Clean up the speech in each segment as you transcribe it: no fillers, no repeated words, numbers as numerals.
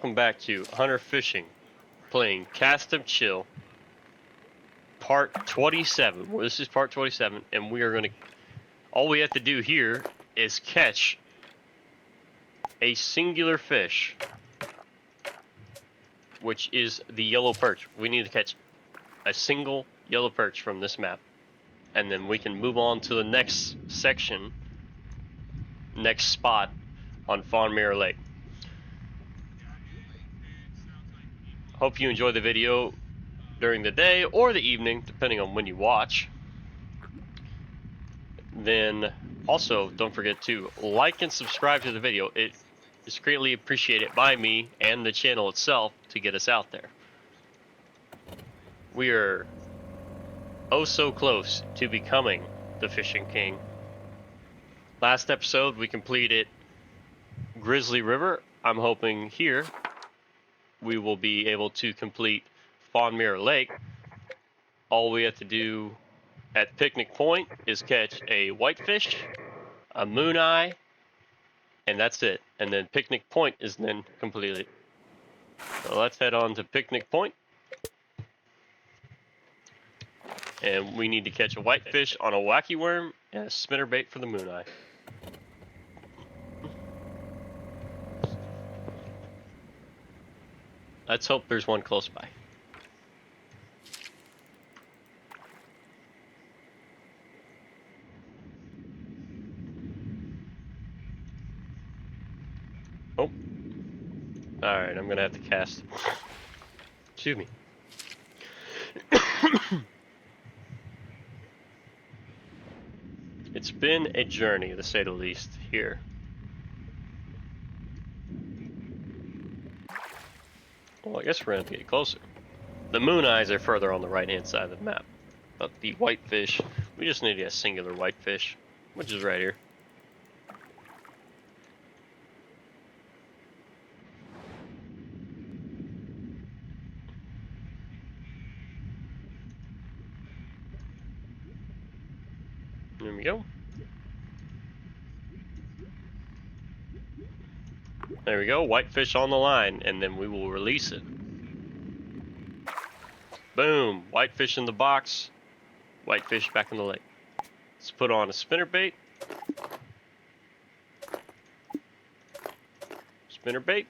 welcome back to Hunter Fishing, playing Cast and Chill, part 27. Well, this is part 27, and we are going to, all we have to do here is catch a singular fish, which is the yellow perch. We need to catch a single yellow perch from this map, and then we can move on to the next section, next spot on Fawn Mirror Lake. Hope you enjoy the video during the day or the evening, depending on when you watch. Then also don't forget to like and subscribe to the video. It is greatly appreciated by me and the channel itself to get us out there. We are oh so close to becoming the Fishing King. Last episode we completed Grizzly River. I'm hoping here we will be able to complete Fawn Mirror Lake. All we have to do at Picnic Point is catch a whitefish, a moon eye, and that's it. And then Picnic Point is then completed. So let's head on to Picnic Point. And we need to catch a whitefish on a wacky worm and a spinnerbait for the moon eye. Let's hope there's one close by. Oh. Alright, I'm gonna have to cast. Excuse me. It's been a journey, to say the least, here. Well, I guess we're gonna have to get closer. The moon eyes are further on the right-hand side of the map. But the whitefish, we just need to get a singular whitefish, which is right here. There we go. There we go, whitefish on the line, and then we will release it. Boom, whitefish in the box, whitefish back in the lake. Let's put on a spinnerbait. Spinnerbait.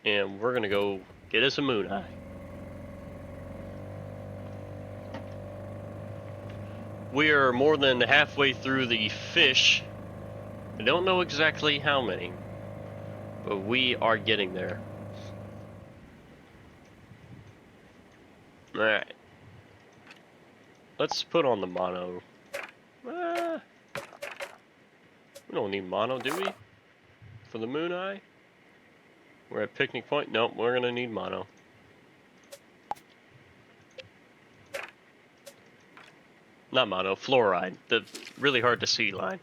And we're gonna go get us a moon eye. We are more than halfway through the fish. I don't know exactly how many, but we are getting there. Alright. Let's put on the mono. We don't need mono, do we? For the moon eye? We're at Picnic Point? Nope, we're gonna need mono. Not mono, fluoride. The really hard to see line.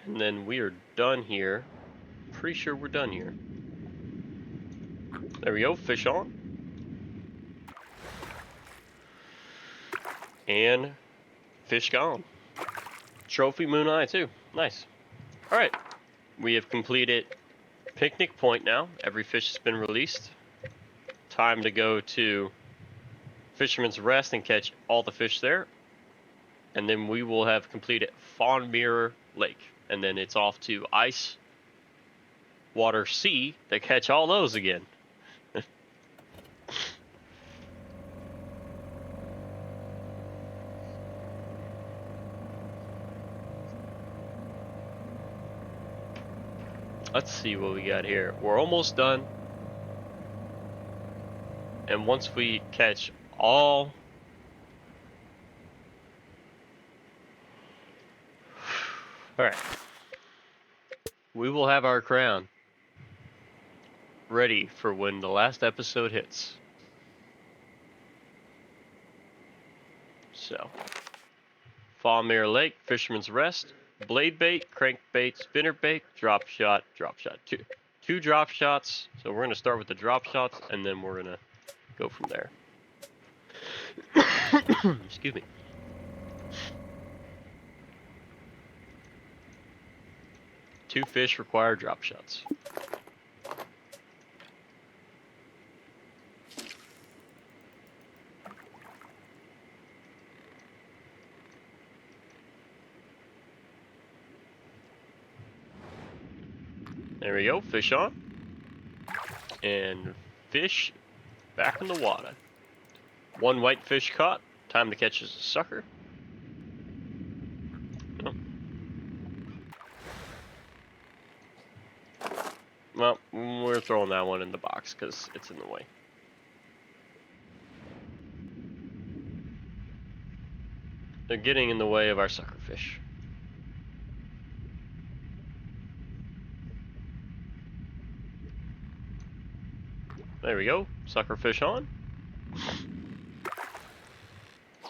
And then we are done here. Pretty sure we're done here. There we go, fish on. And fish gone. Trophy moon eye too. Nice. Alright. We have completed Picnic Point now. Every fish has been released. Time to go to Fisherman's Rest and catch all the fish there. And then we will have completed Fawn Mirror Lake. And then it's off to Ice Water Sea to catch all those again. Let's see what we got here. We're almost done. And once we catch all... Alright. We will have our crown ready for when the last episode hits. So, Fawn Mirror Lake, Fisherman's Rest, blade bait, crankbait, spinnerbait, drop shot. Two drop shots. So we're gonna start with the drop shots, and then we're gonna go from there. Excuse me. 2 fish require drop shots. There we go, fish on. And fish back in the water. 1 white fish caught. Time to catch as a sucker. Oh. Well, we're throwing that one in the box because it's in the way. They're getting in the way of our sucker fish. There we go, sucker fish on.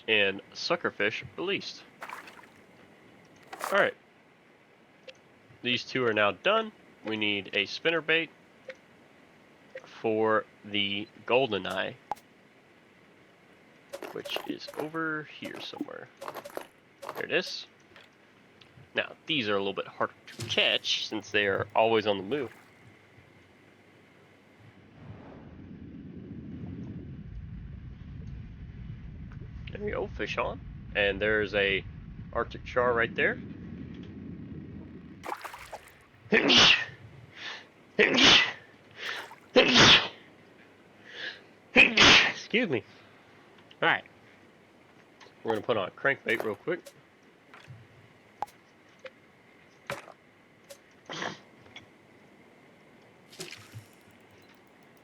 And sucker fish released. Alright. These 2 are now done. We need a spinnerbait for the golden eye, which is over here somewhere. There it is. Now, these are a little bit harder to catch since they are always on the move. There we go, fish on. And there's a Arctic char right there. Excuse me. Alright. We're going to put on a crankbait real quick.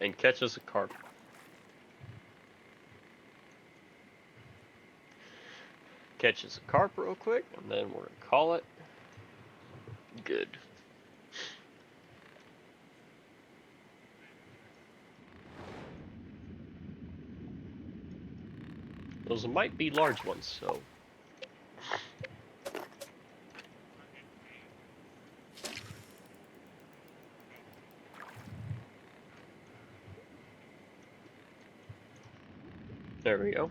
And catch us a carp. Catch us a carp real quick, and then we're going to call it good. Those might be large ones, so. There we go.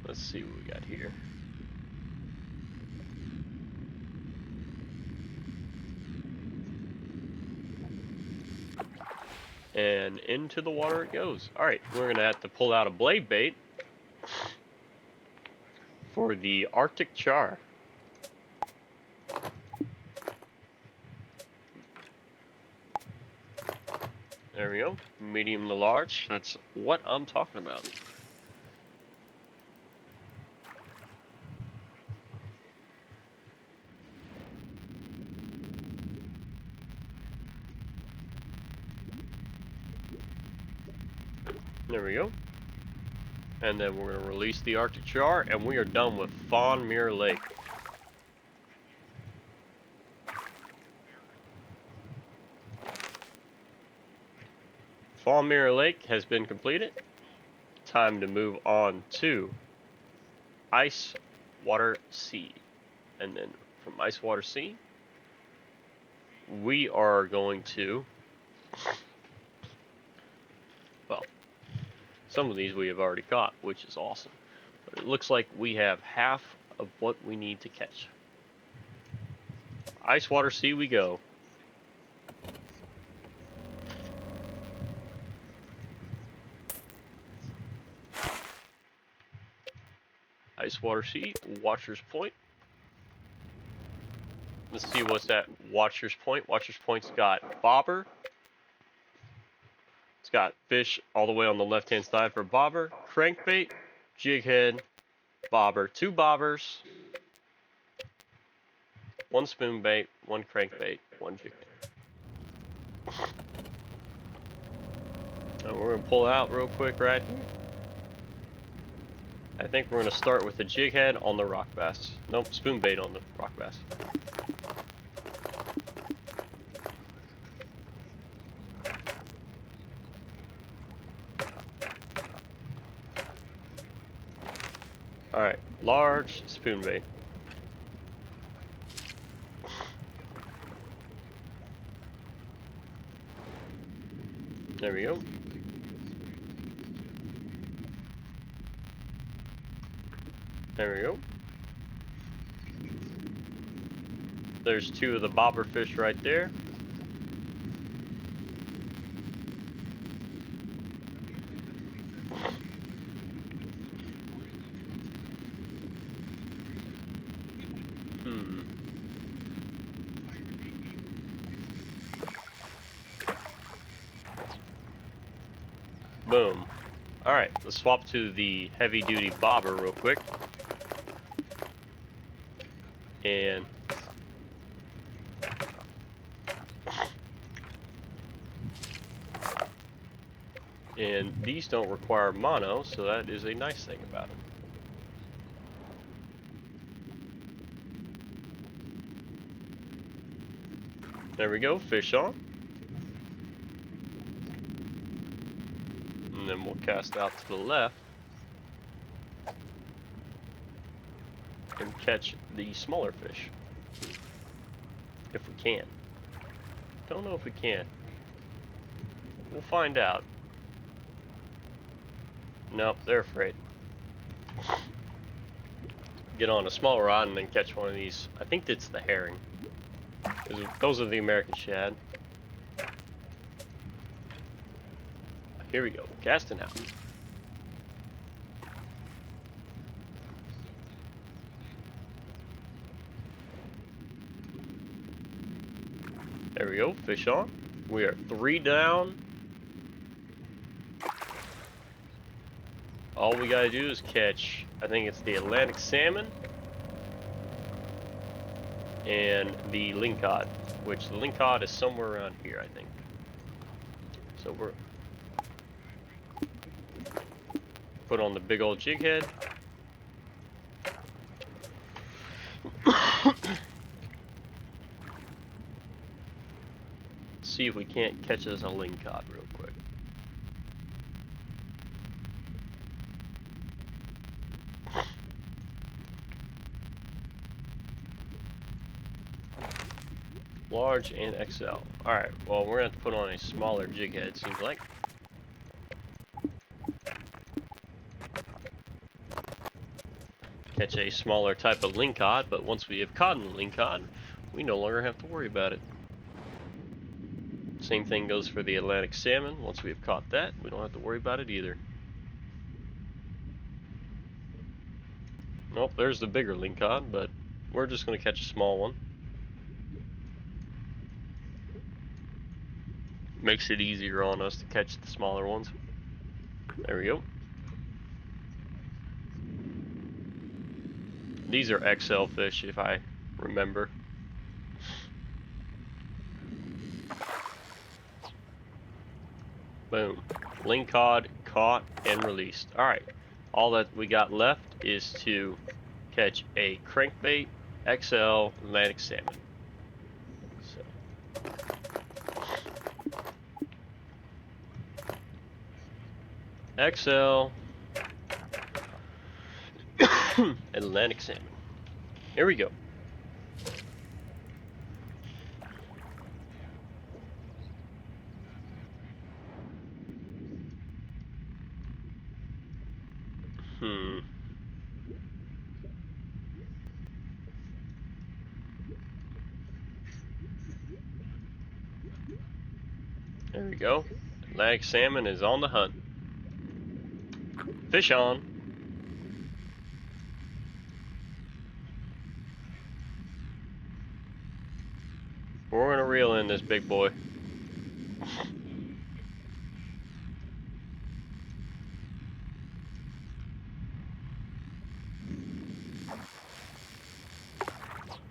Let's see what we got here. And into the water it goes. Alright, we're going to have to pull out a blade bait for the Arctic char. There we go. Medium to large. That's what I'm talking about. There we go. And then we're going to release the Arctic char, and we are done with Fawn Mirror Lake. Fawn Mirror Lake has been completed. Time to move on to Ice Water Sea. And then from Ice Water Sea, we are going to, well, some of these we have already caught, which is awesome. But it looks like we have half of what we need to catch. Ice Water Sea we go. Ice Water Sea, Watcher's Point. Let's see what's at Watcher's Point. Watcher's Point's got bobber. It's got fish all the way on the left-hand side for bobber, crankbait, jig head, bobber, 2 bobbers, 1 spoon bait, 1 crankbait, 1 jig head. And we're gonna pull out real quick right here. I think we're going to start with the jig head on the rock bass. Nope, spoon bait on the rock bass. Alright, large spoon bait. There we go. There we go. There's two of the bobber fish right there. Boom. Alright, let's swap to the heavy-duty bobber real quick. And these don't require mono, so that is a nice thing about them. There we go, fish on. And then we'll cast out to the left and catch the smaller fish. If we can. Don't know if we can. We'll find out. Nope, they're afraid. Get on a small rod and then catch one of these. I think it's the herring. Those are the American shad. Here we go, casting out. There we go, fish on. We are 3 down. All we gotta do is catch, I think it's the Atlantic salmon and the lingcod, which the lingcod is somewhere around here, I think. So we're put on the big old jig head. See if we can't catch us a lingcod real quick. Large and XL. Alright, well, we're going to have to put on a smaller jig head, it seems like. Catch a smaller type of lingcod, but once we have caught a lingcod, we no longer have to worry about it. Same thing goes for the Atlantic salmon. Once we have caught that, we don't have to worry about it either. Nope, there's the bigger lingcod, but we're just going to catch a small one. Makes it easier on us to catch the smaller ones. There we go. These are XL fish, if I remember. Boom. Lingcod caught and released. Alright. All that we got left is to catch a crankbait XL Atlantic salmon. XL Atlantic salmon. Here we go. There we go. Atlantic salmon is on the hunt. Fish on. We're gonna reel in this big boy.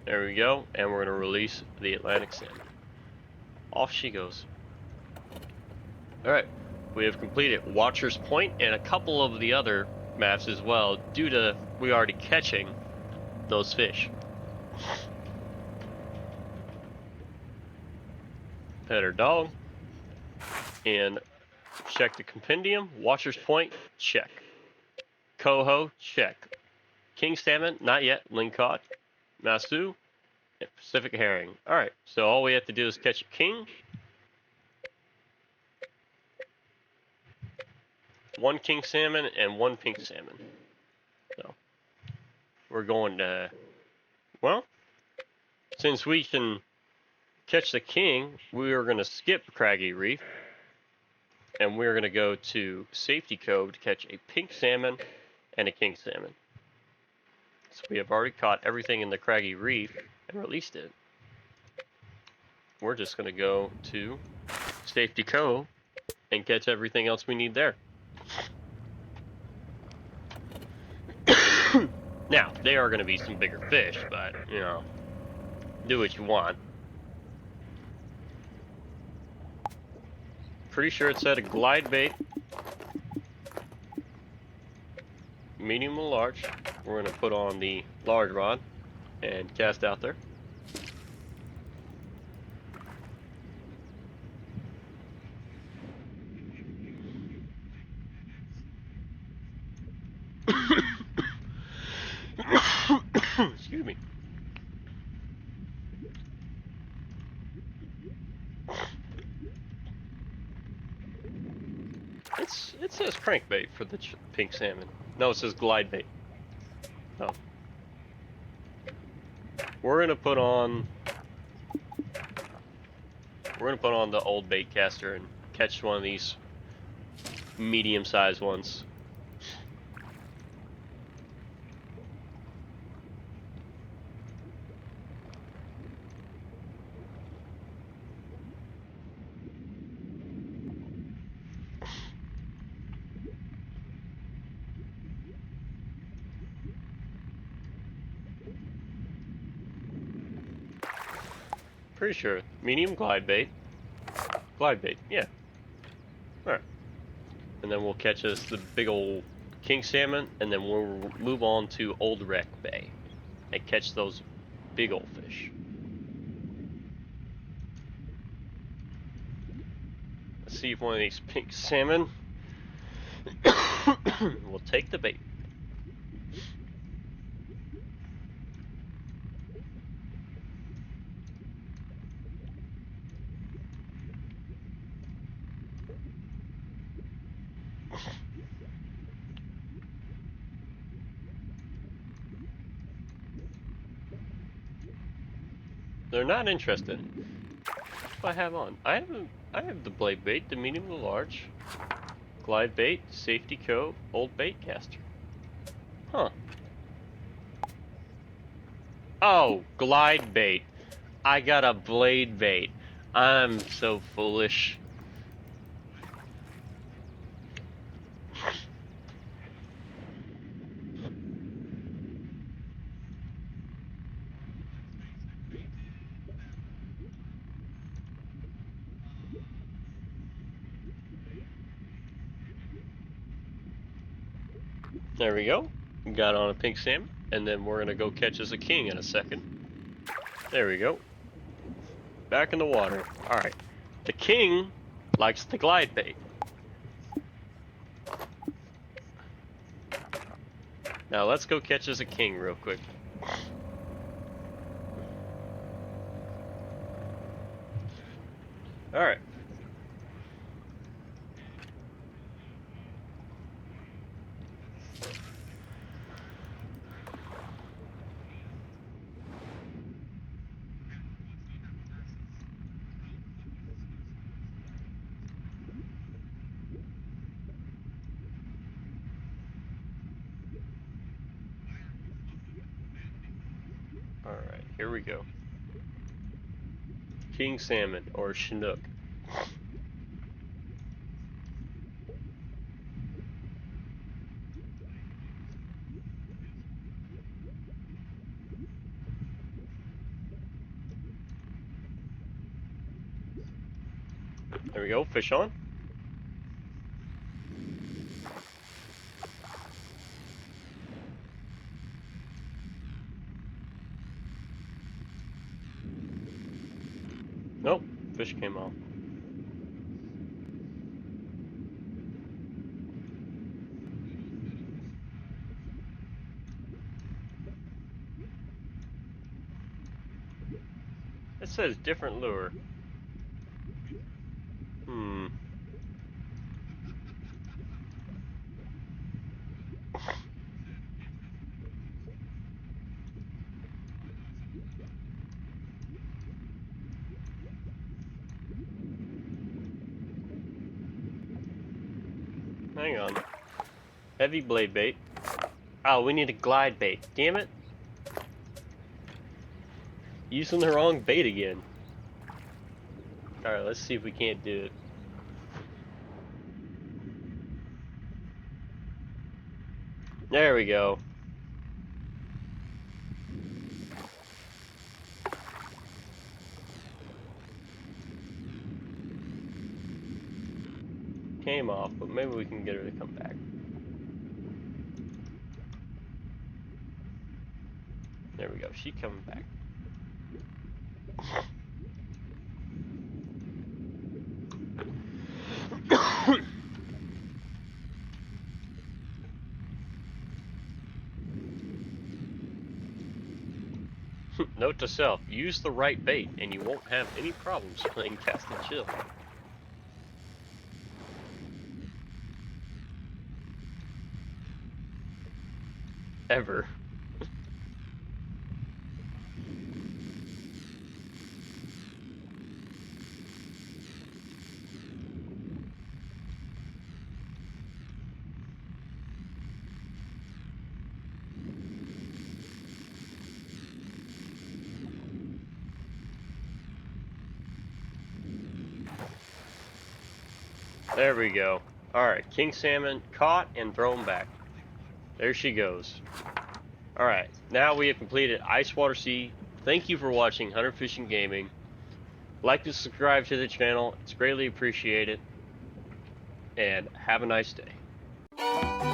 There we go, and we're gonna release the Atlantic salmon. Off she goes. Alright, we have completed Watcher's Point and a couple of the other maps as well, due to we already catching those fish. Pet our dog, and check the compendium. Watcher's Point, check. Coho, check. King salmon, not yet. Lingcod, Masu, and Pacific herring. Alright, so all we have to do is catch a king. one king salmon and one pink salmon. So we're going to, well, since we can catch the king, we are going to skip Craggy Reef, and we're going to go to Safety Cove to catch a pink salmon and a king salmon. So we have already caught everything in the Craggy Reef and released it. We're just going to go to Safety Cove and catch everything else we need there. Now, they are going to be some bigger fish, but, you know, do what you want. Pretty sure it said a glide bait, medium or large. We're going to put on the large rod and cast out there. Excuse me. It says crankbait for the pink salmon. No, it says glide bait. Oh. We're gonna put on the old bait caster and catch one of these medium-sized ones. Pretty sure. Medium glide bait. Glide bait, yeah. Alright. And then we'll catch us the big old king salmon, and then we'll move on to Old Wreck Bay and catch those big old fish. Let's see if one of these pink salmon will take the bait. They're not interested. What do I have on? I have the blade bait, the medium, the large, glide bait, Safety Cove, old bait caster. Huh. Oh, glide bait. I got a blade bait. I'm so foolish. There we go. Got on a pink salmon, and then we're gonna go catch us a king in a second. There we go. Back in the water. Alright. The king likes the glide bait. Now let's go catch us a king real quick. Alright. Alright, here we go. King salmon, or Chinook. There we go, fish on. Nope, fish came off. It says different lure. Hang on. Heavy blade bait. Oh, we need a glide bait. Damn it. Using the wrong bait again. Alright, let's see if we can't do it. There we go. Came off, but maybe we can get her to come back. There we go. She's coming back. Note to self, use the right bait and you won't have any problems playing cast and chill. Ever. There we go. Alright, king salmon caught and thrown back. There she goes. Alright, now we have completed Ice Water Sea. Thank you for watching Hunter Fishing Gaming. Like to subscribe to the channel, it's greatly appreciated. And have a nice day.